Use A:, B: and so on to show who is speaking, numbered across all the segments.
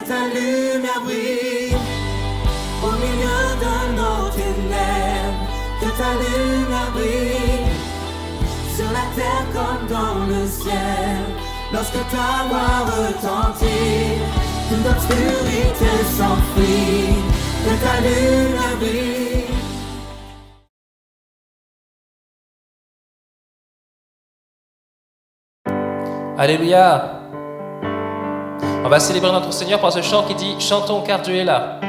A: ta lumière brille au milieu de nos ténèbres, que ta lumière brille sur la terre comme dans le ciel. Lorsque ta voix retentit, toute l'obscurité s'enfuit, que ta lumière brille.
B: Alléluia. On va célébrer notre Seigneur par ce chant qui dit « Chantons car Dieu est là ».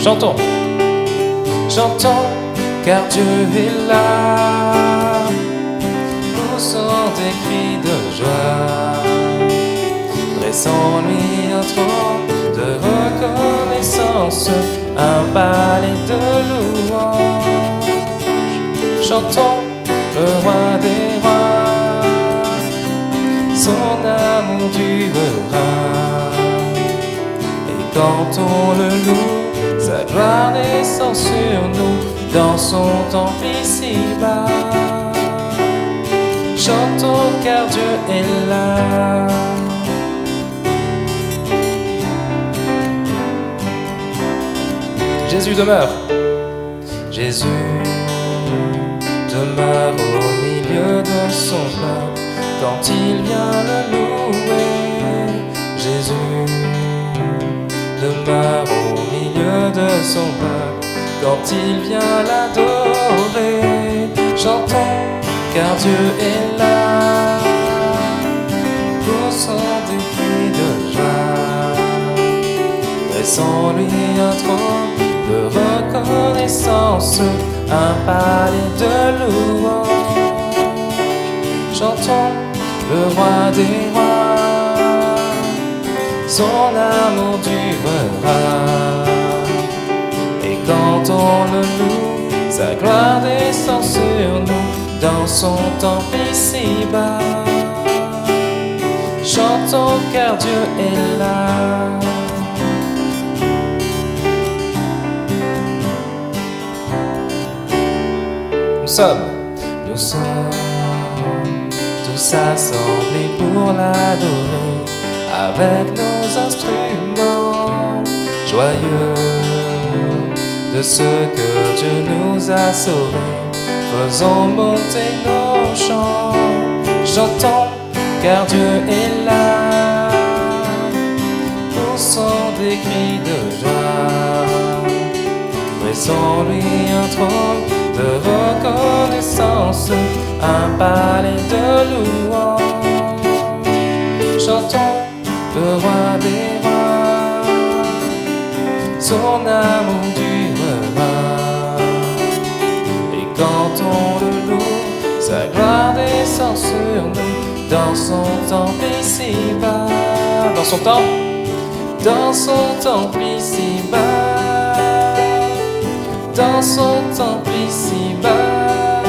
B: Chantons. Chantons car Dieu est là. Poussons des cris de joie. Dressons-lui un trône de reconnaissance, un palais de louange. Chantons le roi des rois, son amour durera. Et quand on le loue, sa gloire descend sur nous dans son temple ici-bas. Chantons car Dieu est là. Jésus demeure. Jésus demeure au milieu de son peuple quand il vient le louer. Jésus demeure au milieu de son peuple quand il vient l'adorer. Chantons car Dieu est là. Poussons des cris de joie. Dressons-lui un trône de reconnaissance, un palais de louange. Chantons le roi des rois, son amour durera. Et quand on le loue, sa gloire descend sur nous dans son temple ici-bas. Chantons car Dieu est là. Nous sommes tous assemblés pour l'adorer avec nos instruments, joyeux de ce que Dieu nous a sauvés. Faisons monter nos chants, chantons car Dieu est là. Poussons des cris de joie, dressons-lui un trône de reconnaissance, un palais de louange. Chantons le roi des rois, son amour durera. Et quand on le loue, sa gloire descend sur nous dans son temple ici-bas. Dans son temple, dans son temple ici-bas. Dans son temple ici-bas,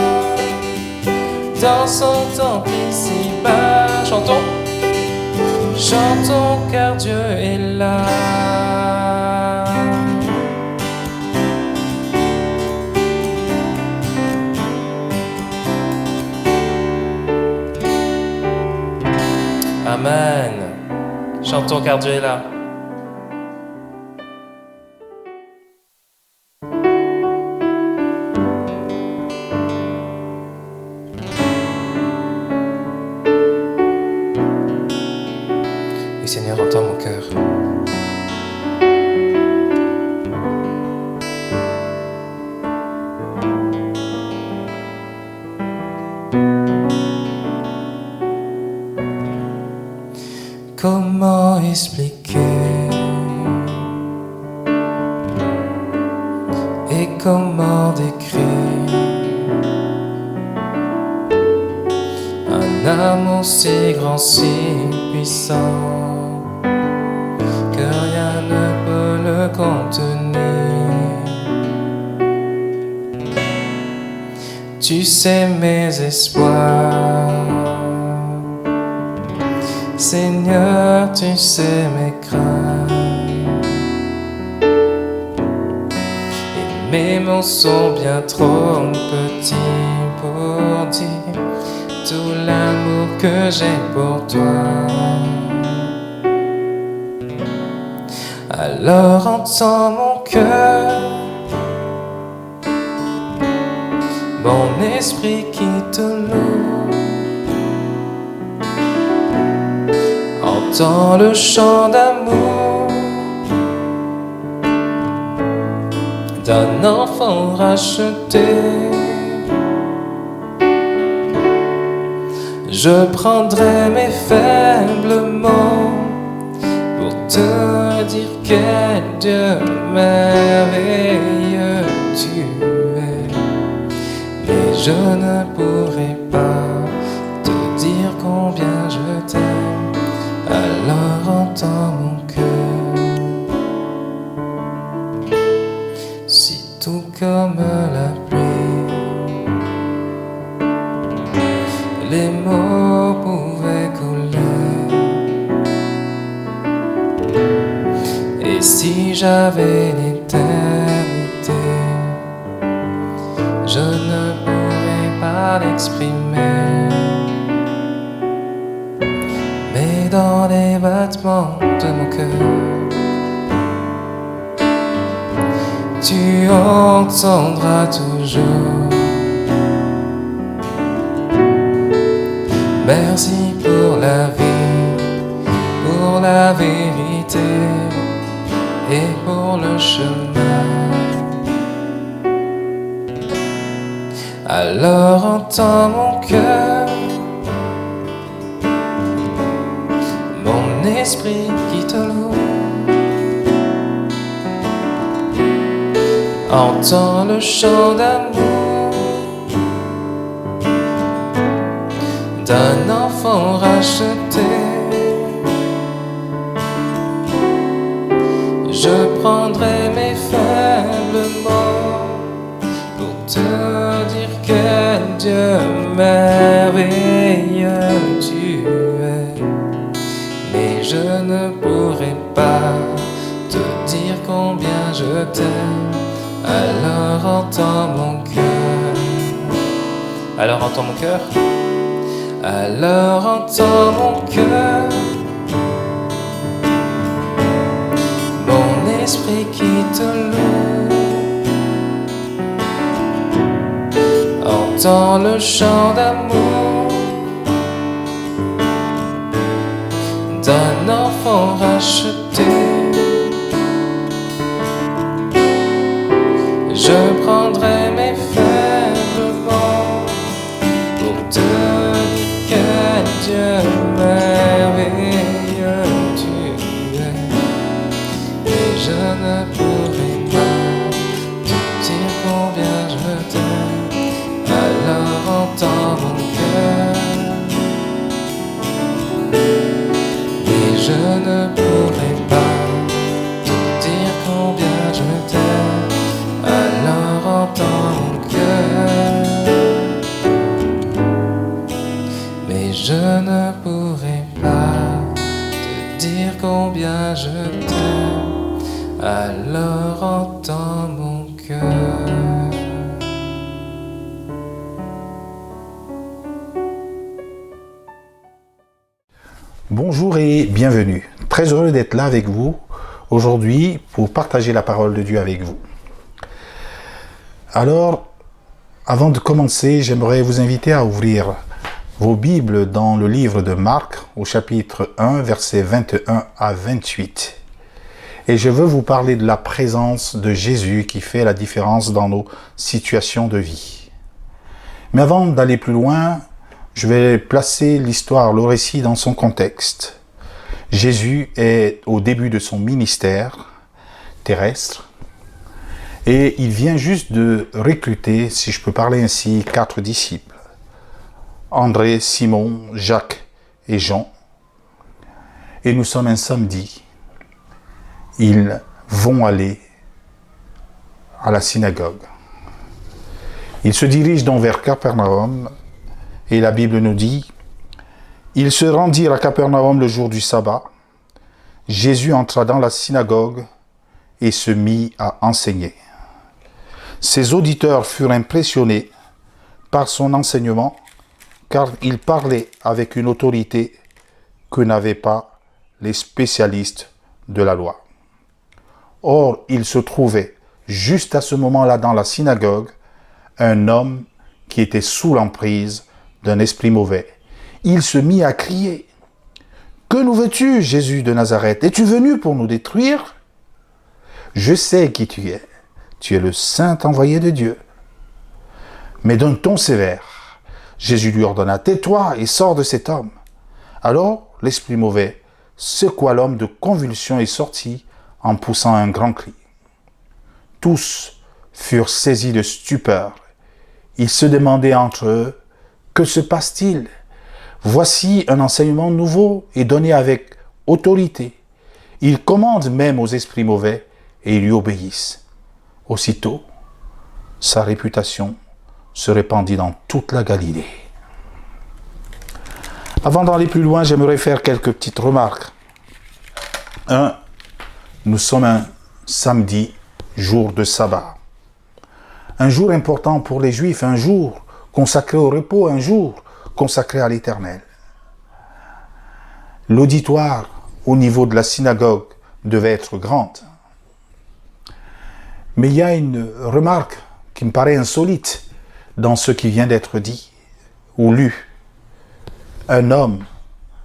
B: dans son temple ici-bas. Chantons, chantons car Dieu est là. Amen. Chantons car Dieu est là. Oui, Seigneur, entends mon cœur. Comment expliquer et comment décrire un amour si grand, si puissant que rien ne peut le contenir. Tu sais mes espoirs, Seigneur, tu sais mes craintes, et mes mots sont bien trop petits dire tout l'amour que j'ai pour toi. Alors entends mon cœur, mon esprit qui te loue. Entends le chant d'amour d'un enfant racheté. Je prendrai mes faibles mots pour te dire quel Dieu merveilleux tu es. Mais je ne pourrai pas te dire combien je t'aime. Alors entends mon cœur. Si tout comme la pluie, les mots pouvaient couler, et si j'avais l'éternité, je ne pourrais pas l'exprimer. Mais dans les battements de mon cœur, tu entendras toujours. Merci pour la vie, pour la vérité et pour le chemin. Alors entends mon cœur, mon esprit qui te loue. Entends le chant d'amour d'un enfant racheté. Je prendrai mes faibles mots pour te dire quel Dieu merveilleux tu es. Mais je ne pourrai pas te dire combien je t'aime. Alors entends mon cœur. Alors entends mon cœur. Alors entends mon cœur, mon esprit qui te loue. Entends le chant d'amour d'un enfant racheté. Je prendrai mes faibles mots pour te dire quel Dieu merveilleux tu es. Et je ne pourrai pas te dire combien je t'aime. Alors entends mon cœur. Et je ne pourrai pas te dire combien je t'aime. Alors entends mon cœur. Mais je ne pourrai pas te dire combien je t'aime. Alors entends mon cœur.
C: Bonjour et bienvenue. Très heureux d'être là avec vous aujourd'hui pour partager la parole de Dieu avec vous. Alors, avant de commencer, j'aimerais vous inviter à ouvrir vos Bibles dans le livre de Marc au chapitre 1, versets 21 à 28. Et je veux vous parler de la présence de Jésus qui fait la différence dans nos situations de vie. Mais avant d'aller plus loin, je vais placer l'histoire, le récit dans son contexte. Jésus est au début de son ministère terrestre et il vient juste de recruter, si je peux parler ainsi, 4 disciples. André, Simon, Jacques et Jean. Et nous sommes un samedi. Ils vont aller à la synagogue. Ils se dirigent donc vers Capernaum. Et la Bible nous dit, ils se rendirent à Capernaum le jour du sabbat. Jésus entra dans la synagogue et se mit à enseigner. Ses auditeurs furent impressionnés par son enseignement car il parlait avec une autorité que n'avaient pas les spécialistes de la loi. Or, il se trouvait, juste à ce moment-là dans la synagogue, un homme qui était sous l'emprise d'un esprit mauvais. Il se mit à crier « Que nous veux-tu, Jésus de Nazareth? Es-tu venu pour nous détruire? Je sais qui tu es. Tu es le saint envoyé de Dieu. » Mais d'un ton sévère, Jésus lui ordonna « Tais-toi et sors de cet homme. » Alors, l'esprit mauvais secoua l'homme de convulsion et sortit en poussant un grand cri. Tous furent saisis de stupeur. Ils se demandaient entre eux « Que se passe-t-il? Voici un enseignement nouveau et donné avec autorité. Il commande même aux esprits mauvais et ils lui obéissent. » Aussitôt, sa réputation se répandit dans toute la Galilée. Avant d'aller plus loin, j'aimerais faire quelques petites remarques. 1. Nous sommes un samedi, jour de sabbat. Un jour important pour les Juifs, un jour consacré au repos, un jour consacré à l'Éternel. L'auditoire au niveau de la synagogue devait être grande. Mais il y a une remarque qui me paraît insolite dans ce qui vient d'être dit ou lu. Un homme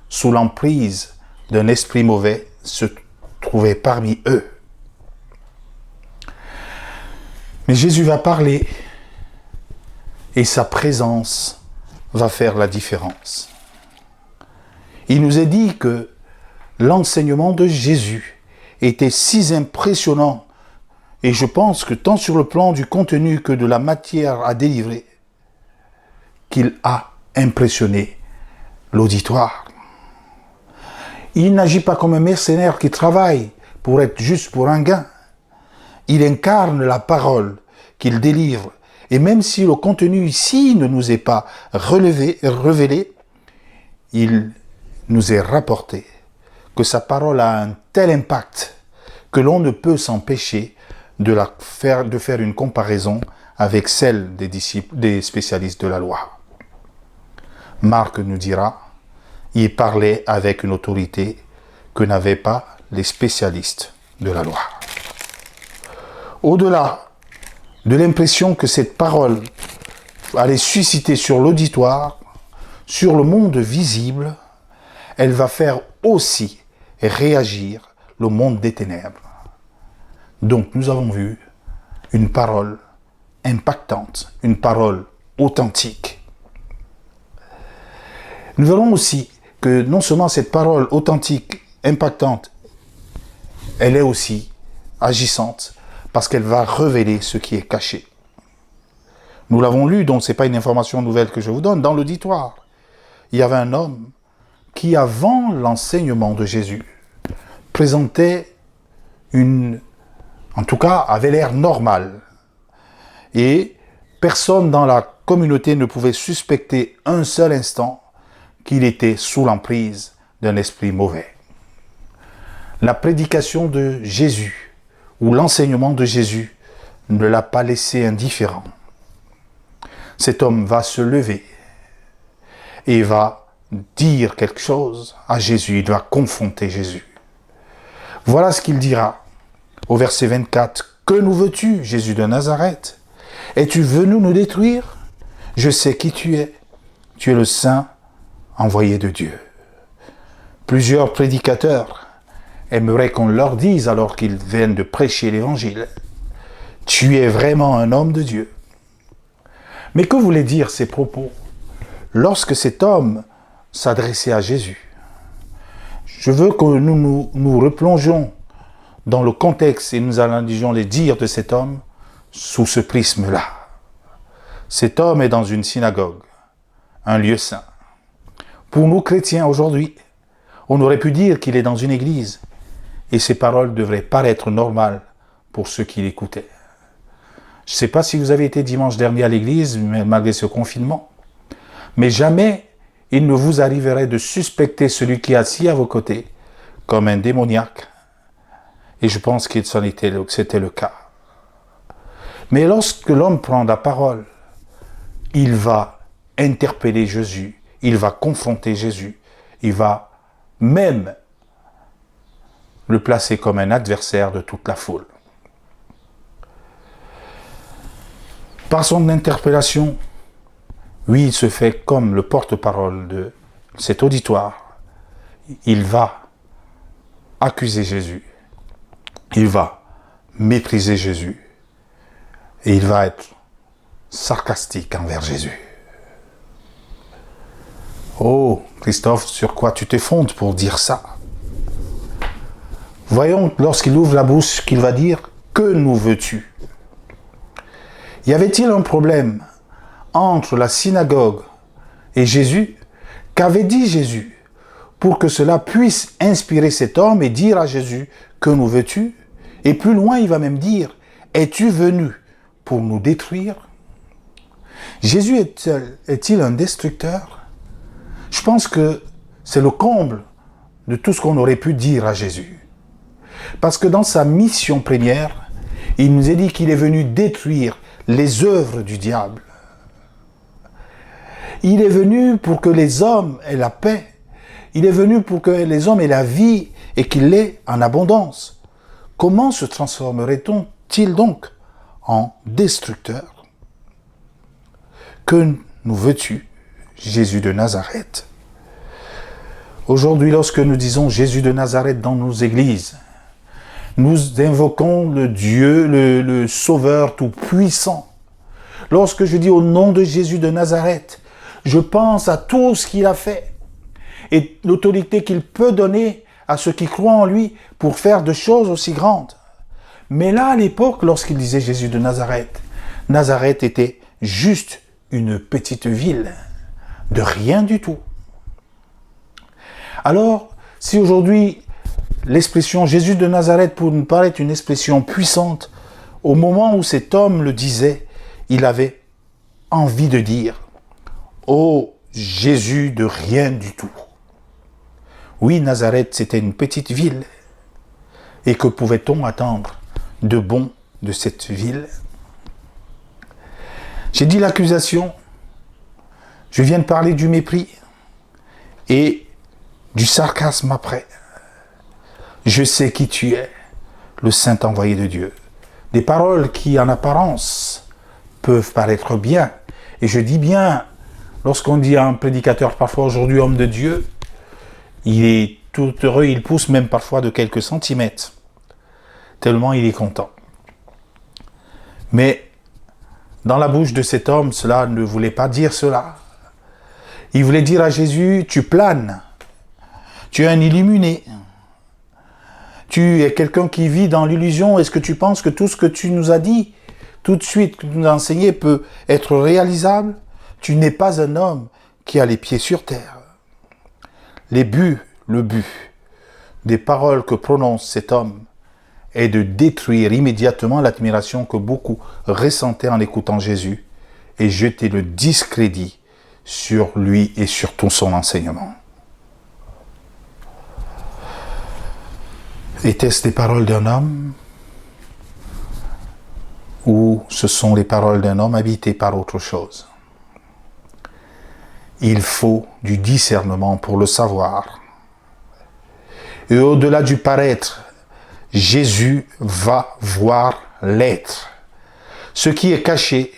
C: sous l'emprise d'un esprit mauvais se trouvait parmi eux. Mais Jésus va parler et sa présence va faire la différence. Il nous est dit que l'enseignement de Jésus était si impressionnant, et je pense que tant sur le plan du contenu que de la matière à délivrer, qu'il a impressionné l'auditoire. Il n'agit pas comme un mercenaire qui travaille pour être juste pour un gain. Il incarne la parole qu'il délivre. Et même si le contenu ici ne nous est pas révélé, il nous est rapporté que sa parole a un tel impact que l'on ne peut s'empêcher de faire une comparaison avec celle des spécialistes de la loi. Marc nous dira, il parlait avec une autorité que n'avaient pas les spécialistes de la loi. Au-delà de l'impression que cette parole allait susciter sur l'auditoire, sur le monde visible, elle va faire aussi réagir le monde des ténèbres. Donc nous avons vu une parole impactante, une parole authentique. Nous verrons aussi que non seulement cette parole authentique, impactante, elle est aussi agissante parce qu'elle va révéler ce qui est caché. Nous l'avons lu, donc ce n'est pas une information nouvelle que je vous donne. Dans l'auditoire, il y avait un homme qui, avant l'enseignement de Jésus, présentait en tout cas, avait l'air normal. Et personne dans la communauté ne pouvait suspecter un seul instant qu'il était sous l'emprise d'un esprit mauvais. La prédication de Jésus ou l'enseignement de Jésus ne l'a pas laissé indifférent. Cet homme va se lever et va dire quelque chose à Jésus, il va confronter Jésus. Voilà ce qu'il dira au verset 24. « Que nous veux-tu, Jésus de Nazareth? Es-tu venu nous détruire? Je sais qui tu es. Tu es le Saint envoyé de Dieu. » Plusieurs prédicateurs aimeraient qu'on leur dise, alors qu'ils viennent de prêcher l'Évangile, « Tu es vraiment un homme de Dieu. » Mais que voulaient dire ces propos lorsque cet homme s'adressait à Jésus? Je veux que nous replongeons dans le contexte et nous analysions les dires de cet homme sous ce prisme-là. Cet homme est dans une synagogue, un lieu saint. Pour nous chrétiens aujourd'hui, on aurait pu dire qu'il est dans une église et ses paroles devraient paraître normales pour ceux qui l'écoutaient. Je ne sais pas si vous avez été dimanche dernier à l'église, malgré ce confinement, mais jamais il ne vous arriverait de suspecter celui qui est assis à vos côtés comme un démoniaque. Et je pense que c'était le cas. Mais lorsque l'homme prend la parole, il va interpeller Jésus il va confronter Jésus. Il va même le placer comme un adversaire de toute la foule. Par son interpellation, oui, il se fait comme le porte-parole de cet auditoire. Il va accuser Jésus. Il va mépriser Jésus. Et il va être sarcastique envers Jésus. Oh, Christophe, sur quoi tu te fondes pour dire ça? Voyons, lorsqu'il ouvre la bouche, qu'il va dire « Que nous veux-tu » Y avait-il un problème entre la synagogue et Jésus? Qu'avait dit Jésus pour que cela puisse inspirer cet homme et dire à Jésus « Que nous veux-tu » Et plus loin, il va même dire « Es-tu venu pour nous détruire ?» Jésus est-il un destructeur? Je pense que c'est le comble de tout ce qu'on aurait pu dire à Jésus. Parce que dans sa mission première, il nous est dit qu'il est venu détruire les œuvres du diable. Il est venu pour que les hommes aient la paix. Il est venu pour que les hommes aient la vie et qu'il l'ait en abondance. Comment se transformerait-on-t-il donc en destructeur? Que nous veux-tu, Jésus de Nazareth? Aujourd'hui, lorsque nous disons Jésus de Nazareth dans nos églises, nous invoquons le Dieu, le Sauveur tout-puissant. Lorsque je dis au nom de Jésus de Nazareth, je pense à tout ce qu'il a fait et l'autorité qu'il peut donner à ceux qui croient en lui pour faire de choses aussi grandes. Mais là, à l'époque, lorsqu'il disait Jésus de Nazareth, Nazareth était juste une petite ville, de rien du tout. Alors, si aujourd'hui, l'expression Jésus de Nazareth pour nous paraît une expression puissante, au moment où cet homme le disait, il avait envie de dire « Oh, Jésus de rien du tout ». Oui, Nazareth, c'était une petite ville. Et que pouvait-on attendre de bon de cette ville? J'ai dit l'accusation, je viens de parler du mépris et du sarcasme après. Je sais qui tu es, le saint envoyé de Dieu. Des paroles qui, en apparence, peuvent paraître bien. Et je dis bien, lorsqu'on dit à un prédicateur, parfois aujourd'hui homme de Dieu, il est tout heureux, il pousse même parfois de quelques centimètres, tellement il est content. Mais dans la bouche de cet homme, cela ne voulait pas dire cela. Il voulait dire à Jésus, tu planes, tu es un illuminé, tu es quelqu'un qui vit dans l'illusion. Est-ce que tu penses que tout ce que tu nous as dit, tout de suite, que tu nous as enseigné, peut être réalisable? Tu n'es pas un homme qui a les pieds sur terre. Le but des paroles que prononce cet homme est de détruire immédiatement l'admiration que beaucoup ressentaient en écoutant Jésus et jeter le discrédit sur lui et sur tout son enseignement. Était-ce les paroles d'un homme ou ce sont les paroles d'un homme habité par autre chose? Il faut du discernement pour le savoir. Et au-delà du paraître, Jésus va voir l'être. Ce qui est caché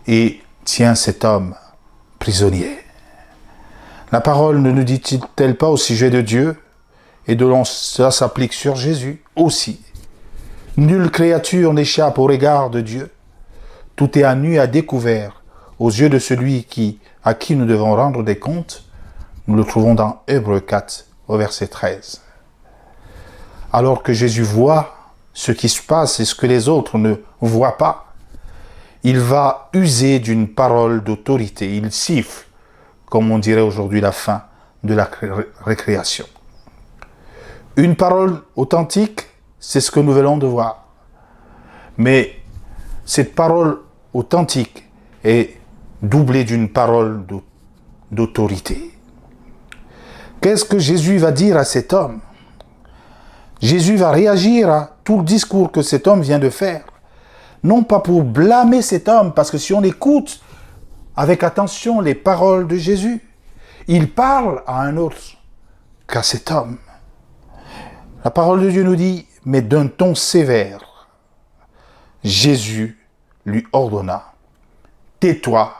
C: et tient cet homme prisonnier. La parole ne nous dit-elle pas au sujet de Dieu? Et cela s'applique sur Jésus aussi. Nulle créature n'échappe au regard de Dieu. Tout est à nu et à découvert aux yeux de celui à qui nous devons rendre des comptes. Nous le trouvons dans Hébreux 4, au verset 13. Alors que Jésus voit ce qui se passe et ce que les autres ne voient pas, il va user d'une parole d'autorité. Il siffle, comme on dirait aujourd'hui la fin de la récréation. Une parole authentique, c'est ce que nous venons de voir. Mais cette parole authentique est doublée d'une parole d'autorité. Qu'est-ce que Jésus va dire à cet homme? Jésus va réagir à tout le discours que cet homme vient de faire. Non pas pour blâmer cet homme, parce que si on écoute avec attention les paroles de Jésus. Il parle à un autre qu'à cet homme. La parole de Dieu nous dit, mais d'un ton sévère, Jésus lui ordonna, « Tais-toi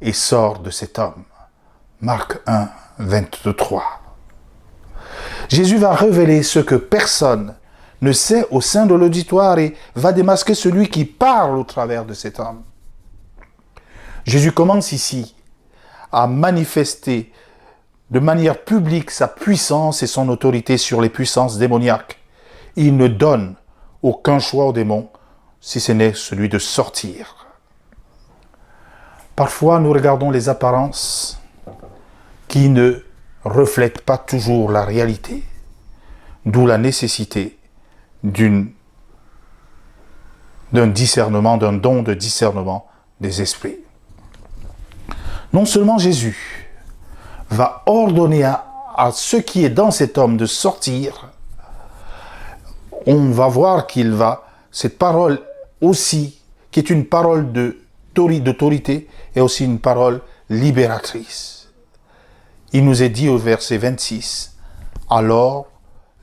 C: et sors de cet homme. » Marc 1, 23. Jésus va révéler ce que personne ne sait au sein de l'auditoire et va démasquer celui qui parle au travers de cet homme. Jésus commence ici à manifester de manière publique sa puissance et son autorité sur les puissances démoniaques. Il ne donne aucun choix aux démons, si ce n'est celui de sortir. Parfois, nous regardons les apparences qui ne reflètent pas toujours la réalité, d'où la nécessité d'un discernement, d'un don de discernement des esprits. Non seulement Jésus va ordonner à ce qui est dans cet homme de sortir, on va voir cette parole aussi, qui est une parole d'autorité, est aussi une parole libératrice. Il nous est dit au verset 26, « Alors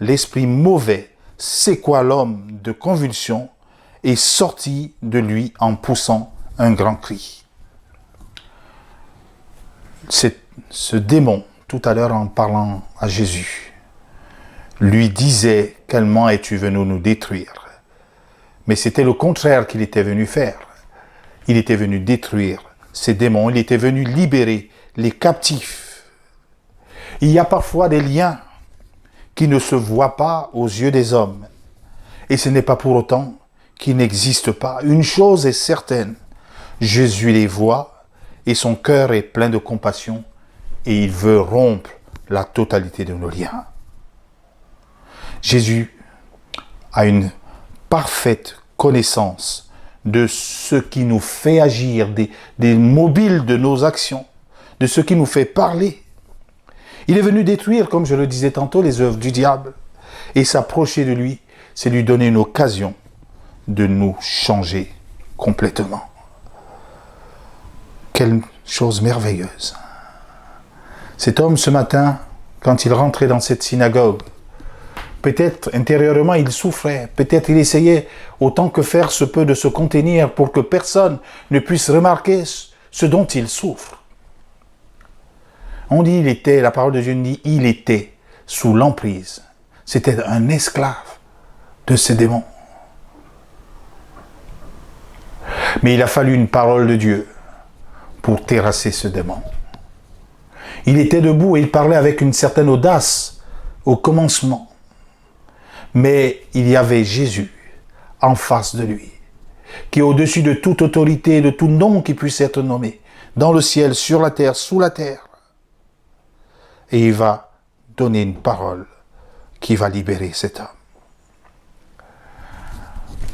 C: l'esprit mauvais sécoua l'homme de convulsion et sortit de lui en poussant un grand cri. » Ce démon, tout à l'heure en parlant à Jésus, lui disait « Quellement es-tu venu nous détruire ?» Mais c'était le contraire qu'il était venu faire. Il était venu détruire ces démons, il était venu libérer les captifs. Il y a parfois des liens qui ne se voient pas aux yeux des hommes. Et ce n'est pas pour autant qu'ils n'existent pas. Une chose est certaine, Jésus les voit et son cœur est plein de compassion et il veut rompre la totalité de nos liens. Jésus a une parfaite connaissance de ce qui nous fait agir, des mobiles de nos actions, de ce qui nous fait parler. Il est venu détruire, comme je le disais tantôt, les œuvres du diable. Et s'approcher de lui, c'est lui donner une occasion de nous changer complètement. Quelle chose merveilleuse. Cet homme, ce matin, quand il rentrait dans cette synagogue, peut-être intérieurement il souffrait, peut-être il essayait autant que faire se peut de se contenir pour que personne ne puisse remarquer ce dont il souffre. On dit la parole de Dieu dit, il était sous l'emprise. C'était un esclave de ces démons. Mais il a fallu une parole de Dieu pour terrasser ce démon. Il était debout et il parlait avec une certaine audace au commencement. Mais il y avait Jésus en face de lui, qui est au-dessus de toute autorité, de tout nom qui puisse être nommé, dans le ciel, sur la terre, sous la terre. Et il va donner une parole qui va libérer cet homme.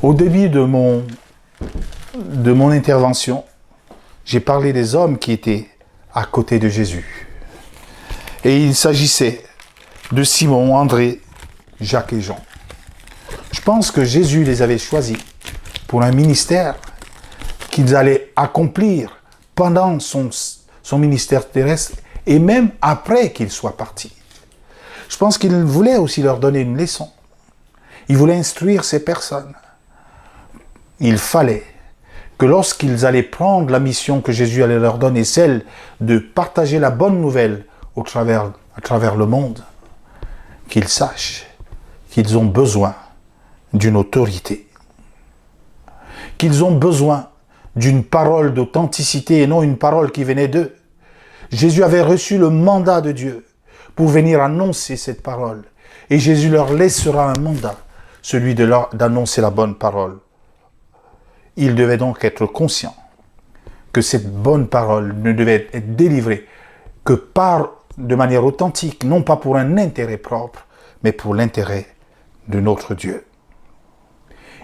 C: Au début de mon intervention, j'ai parlé des hommes qui étaient à côté de Jésus. Et il s'agissait de Simon, André, Jacques et Jean. Je pense que Jésus les avait choisis pour un ministère qu'ils allaient accomplir pendant son ministère terrestre et même après qu'il soit parti. Je pense qu'il voulait aussi leur donner une leçon. Il voulait instruire ces personnes. Il fallait que lorsqu'ils allaient prendre la mission que Jésus allait leur donner, celle de partager la bonne nouvelle à travers le monde, qu'ils sachent qu'ils ont besoin d'une autorité, qu'ils ont besoin d'une parole d'authenticité et non une parole qui venait d'eux. Jésus avait reçu le mandat de Dieu pour venir annoncer cette parole. Et Jésus leur laissera un mandat, celui d'annoncer la bonne parole. Ils devaient donc être conscients que cette bonne parole ne devait être délivrée que de manière authentique, non pas pour un intérêt propre, mais pour l'intérêt de notre Dieu.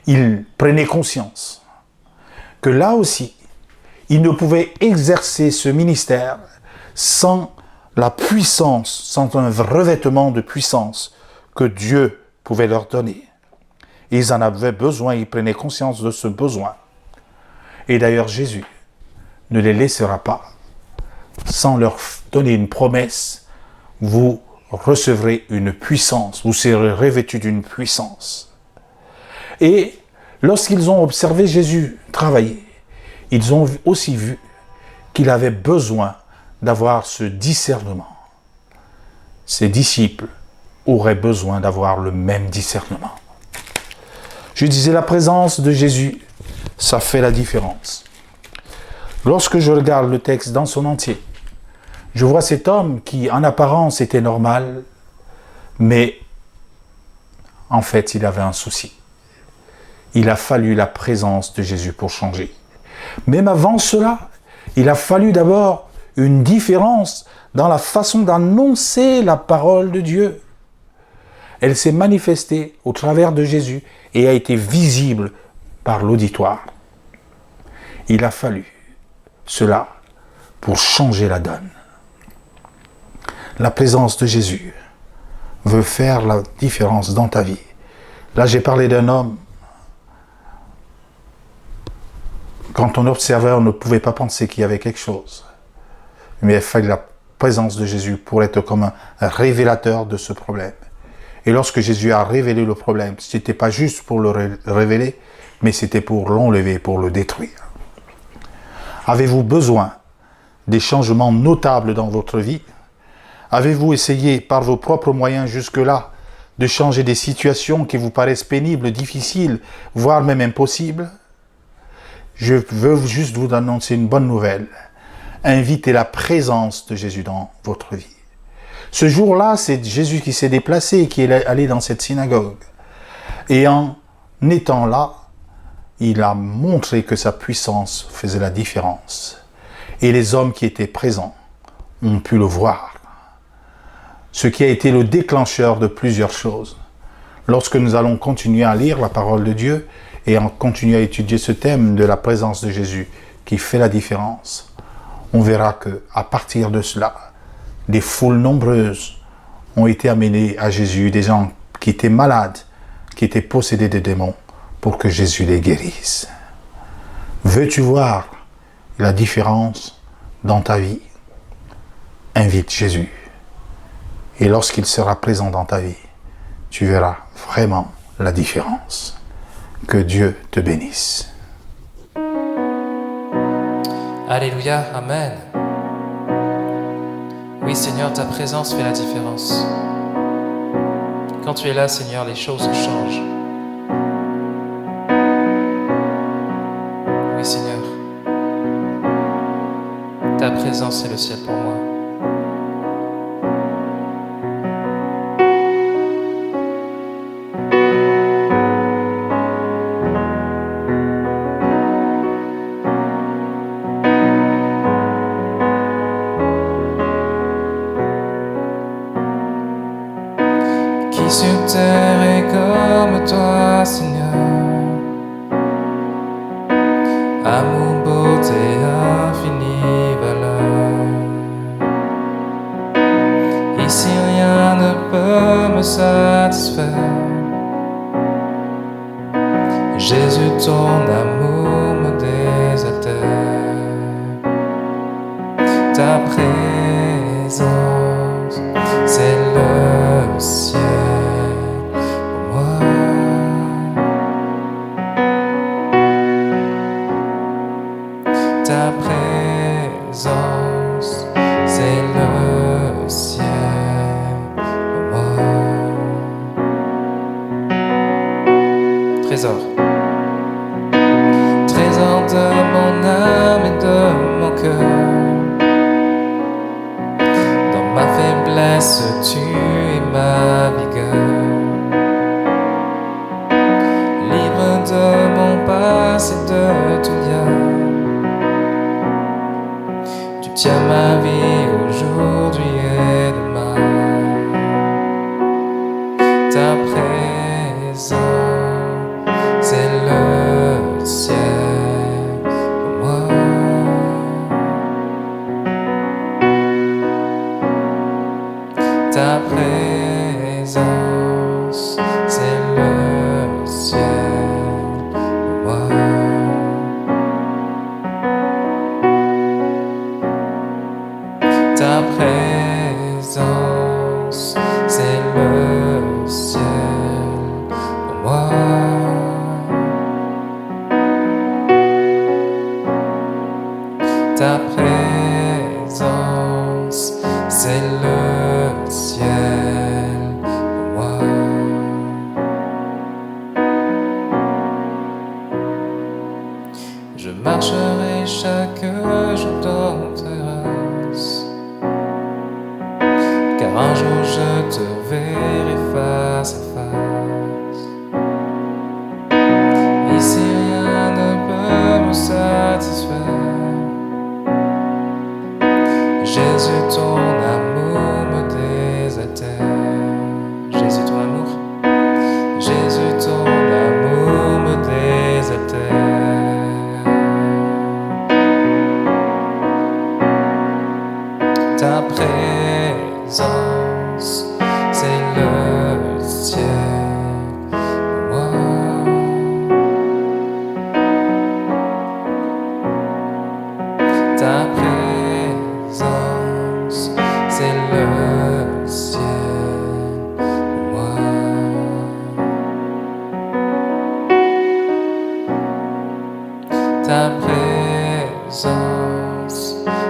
C: Ils prenaient conscience que là aussi, ils ne pouvaient exercer ce ministère sans la puissance, sans un revêtement de puissance que Dieu pouvait leur donner. Ils en avaient besoin, ils prenaient conscience de ce besoin. Et d'ailleurs, Jésus ne les laissera pas sans leur donner une promesse. Vous recevrez une puissance, vous serez revêtus d'une puissance. Et lorsqu'ils ont observé Jésus travailler, ils ont aussi vu qu'il avait besoin d'avoir ce discernement. Ses disciples auraient besoin d'avoir le même discernement. Je disais, la présence de Jésus, ça fait la différence. Lorsque je regarde le texte dans son entier, je vois cet homme qui, en apparence, était normal, mais en fait, il avait un souci. Il a fallu la présence de Jésus pour changer. Même avant cela, il a fallu d'abord une différence dans la façon d'annoncer la parole de Dieu. Elle s'est manifestée au travers de Jésus et a été visible par l'auditoire. Il a fallu cela pour changer la donne. La présence de Jésus veut faire la différence dans ta vie. Là, j'ai parlé d'un homme. Quand on observait, on ne pouvait pas penser qu'il y avait quelque chose. Mais il fallait la présence de Jésus pour être comme un révélateur de ce problème. Et lorsque Jésus a révélé le problème, ce n'était pas juste pour le révéler, mais c'était pour l'enlever, pour le détruire. Avez-vous besoin des changements notables dans votre vie? Avez-vous essayé par vos propres moyens jusque-là de changer des situations qui vous paraissent pénibles, difficiles, voire même impossibles? Je veux juste vous annoncer une bonne nouvelle. Invitez la présence de Jésus dans votre vie. Ce jour-là, c'est Jésus qui s'est déplacé, qui est allé dans cette synagogue. Et en étant là, il a montré que sa puissance faisait la différence. Et les hommes qui étaient présents ont pu le voir. Ce qui a été le déclencheur de plusieurs choses. Lorsque nous allons continuer à lire la parole de Dieu et en continuer à étudier ce thème de la présence de Jésus qui fait la différence, on verra que à partir de cela, des foules nombreuses ont été amenées à Jésus, des gens qui étaient malades, qui étaient possédés de démons, pour que Jésus les guérisse. Veux-tu voir la différence dans ta vie? Invite Jésus. Et lorsqu'il sera présent dans ta vie, tu verras vraiment la différence. Que Dieu te bénisse.
B: Alléluia, Amen. Oui, Seigneur, ta présence fait la différence. Quand tu es là, Seigneur, les choses changent. Oui, Seigneur. Ta présence est le ciel pour moi. Sur terre est comme toi, Seigneur. Amour, beauté, infinie valeur. Ici rien ne peut me satisfaire. Jésus, ton amour me désaltère. Ta présence, c'est le ciel. Ta présence, c'est le ciel pour moi. Trésor. Trésor de mon âme et de mon cœur. Dans ma faiblesse, tu es ma vigueur. Libre de mon passé, de tout lien. Tiens ma vie aujourd'hui et demain. Ta présence, c'est le ciel pour moi. Ta présence, c'est le ciel pour moi. Ta présence, c'est le ciel pour moi. Ta présence, c'est le ciel pour moi. Je marcherai chaque jour dans ta grâce, car un jour je te verrai face à face. Ici rien ne peut me satisfaire. Jésus, ton amour me désaltère. Jésus, ton amour. Jésus, ton amour me désaltère. Ta présence, c'est le ciel pour moi. Ta présence, c'est le ciel pour moi. Ta présence,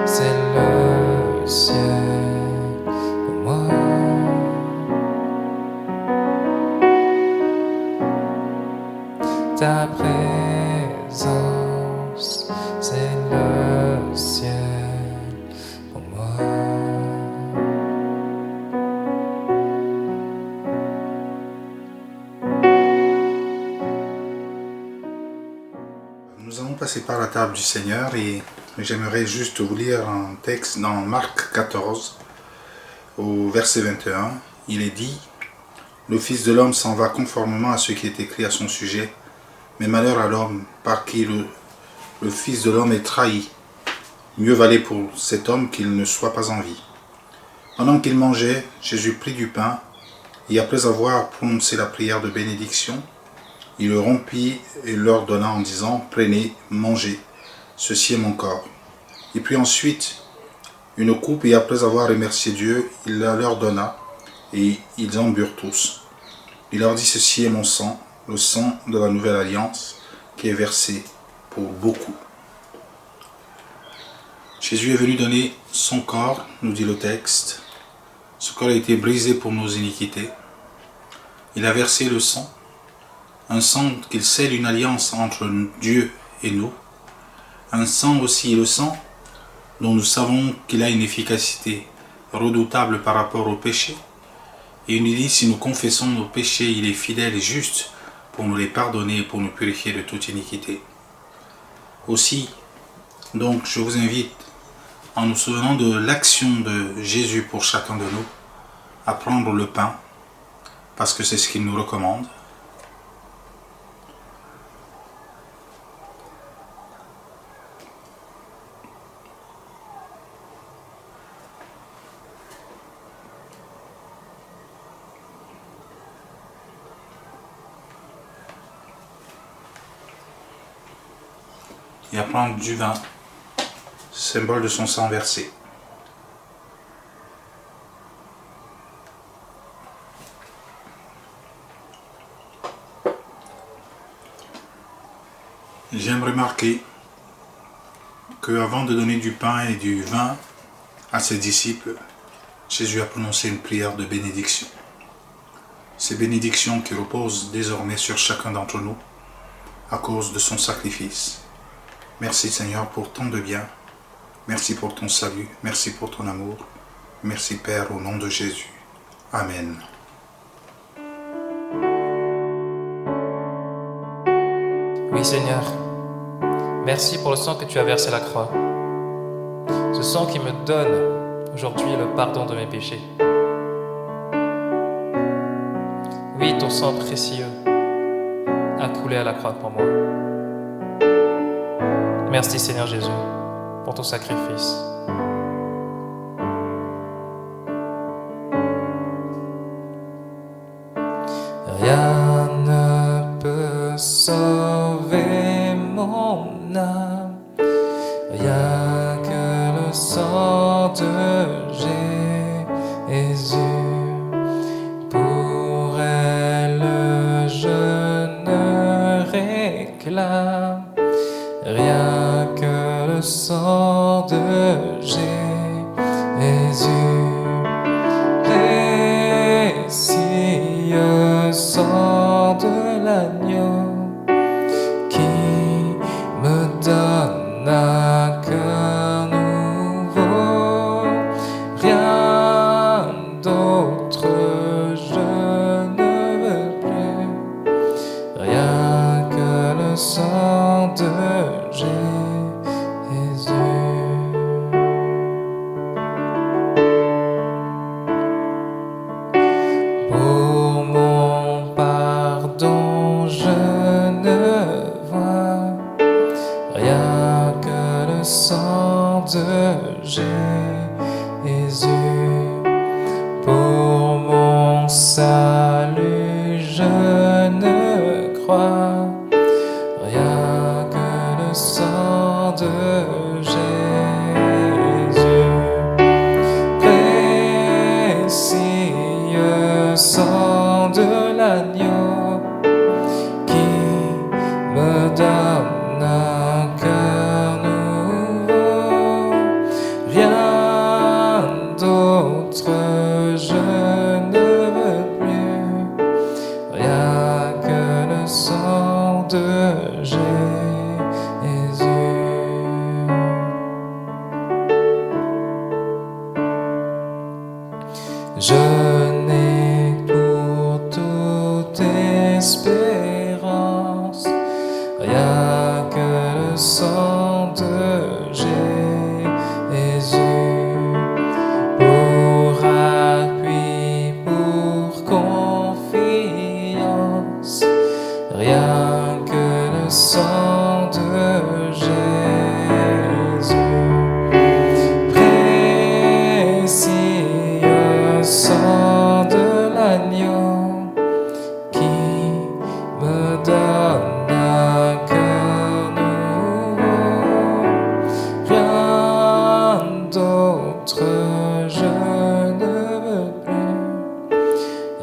B: c'est le ciel pour moi. Ta présence, c'est le ciel pour moi.
C: Nous allons passer par la table du Seigneur et j'aimerais juste vous lire un texte dans Marc 14 au verset 21. Il est dit: le Fils de l'homme s'en va conformément à ce qui est écrit à son sujet, mais malheur à l'homme par qui le Fils de l'homme est trahi. Mieux valait pour cet homme qu'il ne soit pas en vie. Pendant qu'il mangeait, Jésus prit du pain et après avoir prononcé la prière de bénédiction, il le rompit et leur donna en disant: prenez, mangez, ceci est mon corps. Et puis ensuite une coupe et après avoir remercié Dieu, il la leur donna et ils en burent tous. Il leur dit: ceci est mon sang, le sang de la nouvelle alliance qui est versé pour beaucoup. Jésus est venu donner son corps, nous dit le texte. Ce corps a été brisé pour nos iniquités. Il a versé le sang, un sang qu'il scelle une alliance entre Dieu et nous. Un sang aussi, le sang dont nous savons qu'il a une efficacité redoutable par rapport au péché. Et il nous dit: si nous confessons nos péchés, il est fidèle et juste pour nous les pardonner et pour nous purifier de toute iniquité. Aussi, donc, je vous invite, en nous souvenant de l'action de Jésus pour chacun de nous, à prendre le pain, parce que c'est ce qu'il nous recommande. Et à prendre du vin, symbole de son sang versé. J'aime remarquer qu'avant de donner du pain et du vin à ses disciples, Jésus a prononcé une prière de bénédiction. Ces bénédictions qui reposent désormais sur chacun d'entre nous à cause de son sacrifice. Merci Seigneur pour tant de bien. Merci pour ton salut. Merci pour ton amour. Merci Père au nom de Jésus. Amen.
B: Oui Seigneur, merci pour le sang que tu as versé à la croix. Ce sang qui me donne aujourd'hui le pardon de mes péchés. Oui, ton sang précieux a coulé à la croix pour moi. Merci Seigneur Jésus pour ton sacrifice. Rien ne peut sauver mon âme, rien que le sang de Jésus. Pour elle, je ne réclame rien que le sang de Jésus. Précieux sang de l'agneau qui me donne un cœur nouveau. Rien d'autre je ne veux plus, rien que le sang de Jésus. Pour mon pardon je ne vois rien que le sang de Jésus. Pour mon salut je ne crois rien que le sang de Jésus. Précieux sang de l'agneau qui me donne un cœur nouveau. Rien d'autre je ne veux plus, rien que le sang de Jésus. Je n'ai pour toute espérance rien que le sang de Jésus. Pour appui, pour confiance, rien que le sang de Jésus. Précieux sang de l'agneau qui me donne un cœur nouveau. Rien d'autre je ne veux plus,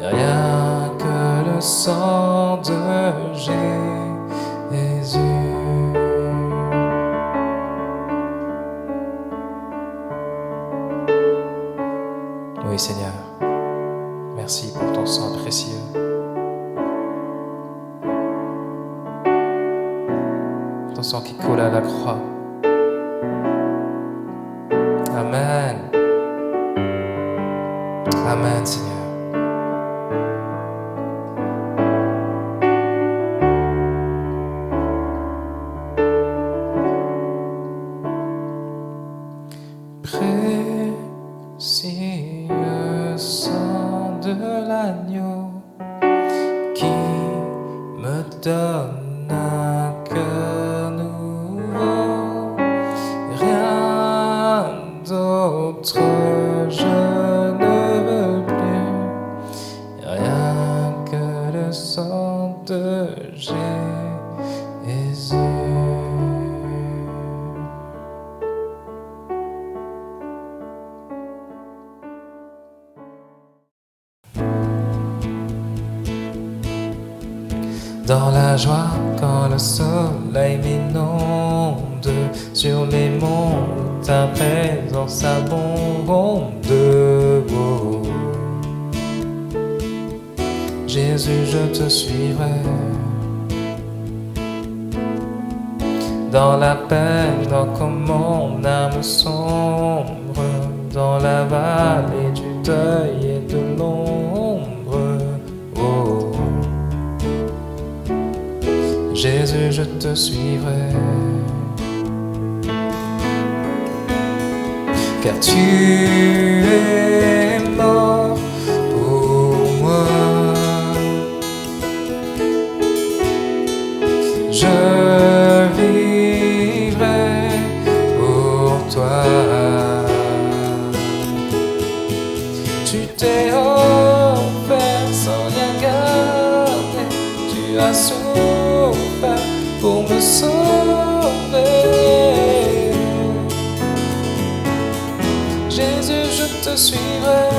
B: rien que le sang de Jésus. Oui Seigneur, merci pour ton sang précieux. Ton sang qui coule à la croix. Amen. Amen Seigneur. Précieux sang de l'agneau qui me donne un cœur nouveau. Rien d'autre je ne veux plus, rien que le sang de Jésus. Dans la joie quand le soleil m'inonde, sur les monts ta présence abonde. Oh. Jésus, je te suivrai. Dans la peine, comme mon âme sombre, dans la vallée du deuil et de l'ombre. Oh. Jésus, je te suivrai, car tu es mort pour moi. Je vivrai pour toi. Tu t'es offert sans rien garder, tu as souffert pour me sauver. Jésus, je te suivrai.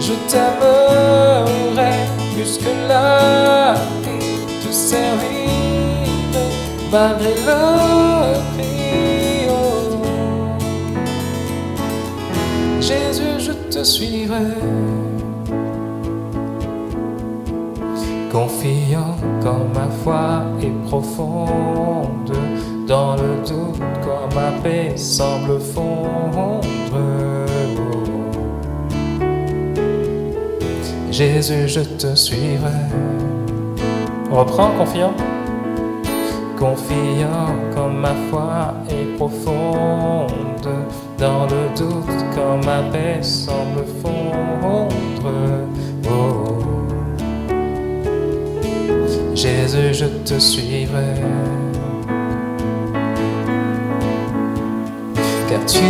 B: Je t'aimerai plus que la vie, te servirai malgré le prix. Oh. Jésus, je te suivrai. Confiant quand ma foi est profonde, dans le doute quand ma paix semble fondre. Jésus, je te suivrai. On reprend, confiant. Confiant quand ma foi est profonde, dans le doute quand ma paix semble fondre. Oh. Jésus, je te suivrai. Car tu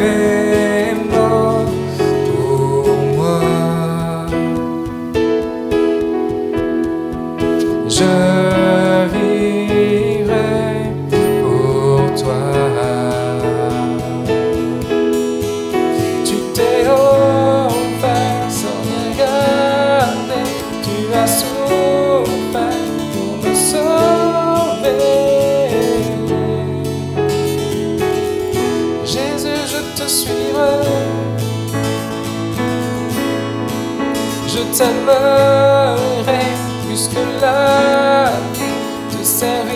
B: es mort pour moi. Je vivrai pour toi. Tu t'es offert sans regarder. Tu as souffert pour me sauver. Jésus, je te suivrai. Je t'aimerai plus que la vie, te servirai